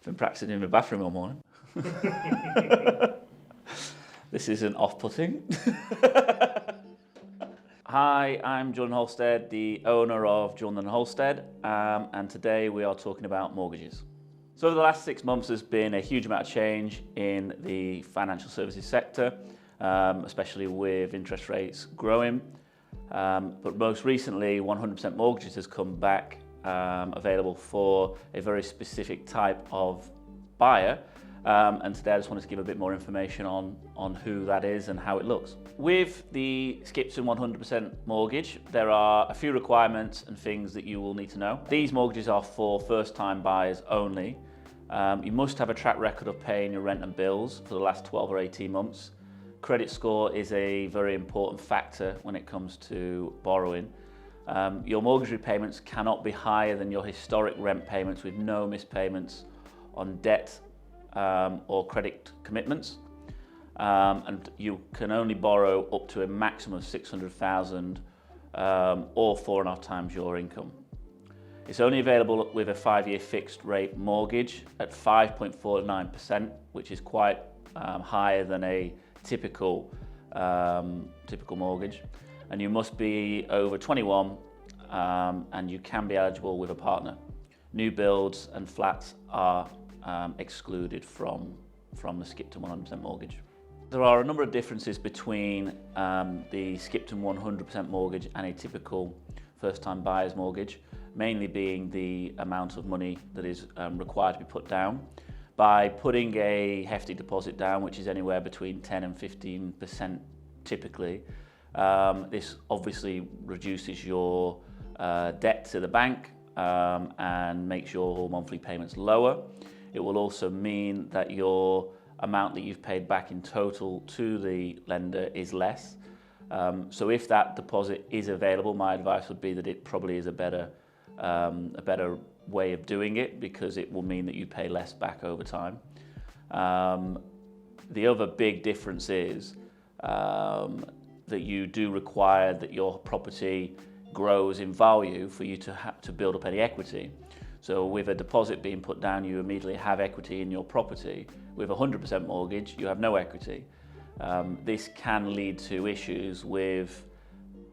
Been practicing in the bathroom all morning. This isn't off-putting. Hi, I'm John Halstead, the owner of John and Halstead, and today we are talking about mortgages. So over the last 6 months, there's been a huge amount of change in the financial services sector, especially with interest rates growing. But most recently, 100% mortgages has come back available for a very specific type of buyer. And today I just wanted to give a bit more information on who that is and how it looks. With the Skipton 100% mortgage, there are a few requirements and things that you will need to know. These mortgages are for first-time buyers only. You must have a track record of paying your rent and bills for the last 12 or 18 months. Credit score is a very important factor when it comes to borrowing. Your mortgage repayments cannot be higher than your historic rent payments with no missed payments on debt or credit commitments. And you can only borrow up to a maximum of 600,000 or 4.5 times your income. It's only available with a 5-year fixed rate mortgage at 5.49%, which is quite higher than a typical mortgage. And you must be over 21 and you can be eligible with a partner. New builds and flats are excluded from the Skipton 100% mortgage. There are a number of differences between the Skipton 100% mortgage and a typical first-time buyer's mortgage, mainly being the amount of money that is required to be put down. By putting a hefty deposit down, which is anywhere between 10 and 15% typically, this obviously reduces your debt to the bank and makes your monthly payments lower. It will also mean that your amount that you've paid back in total to the lender is less. So if that deposit is available, my advice would be that it probably is a better way of doing it, because it will mean that you pay less back over time. The other big difference is that you do require that your property grows in value for you to build up any equity. So with a deposit being put down, you immediately have equity in your property. With a 100% mortgage, you have no equity. This can lead to issues with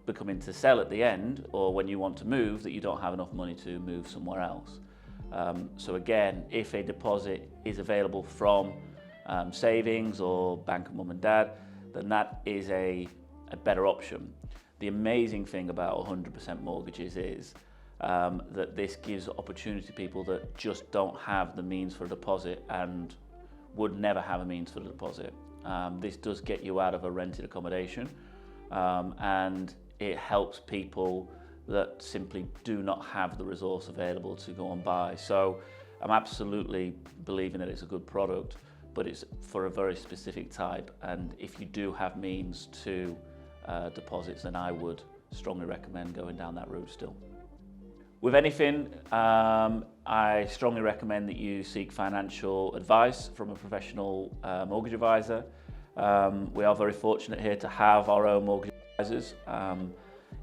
becoming to sell at the end, or when you want to move, that you don't have enough money to move somewhere else. So again, if a deposit is available from savings or Bank of Mum and Dad, then that is a better option. The amazing thing about 100% mortgages is that this gives opportunity to people that just don't have the means for a deposit and would never have a means for a deposit. This does get you out of a rented accommodation, and it helps people that simply do not have the resource available to go and buy. So I'm absolutely believing that it's a good product, but it's for a very specific type. And if you do have means to deposits, then I would strongly recommend going down that route still. With anything, I strongly recommend that you seek financial advice from a professional mortgage advisor. We are very fortunate here to have our own mortgage advisors.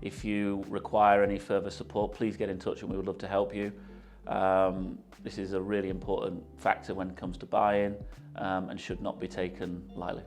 If you require any further support, please get in touch and we would love to help you. This is a really important factor when it comes to buying and should not be taken lightly.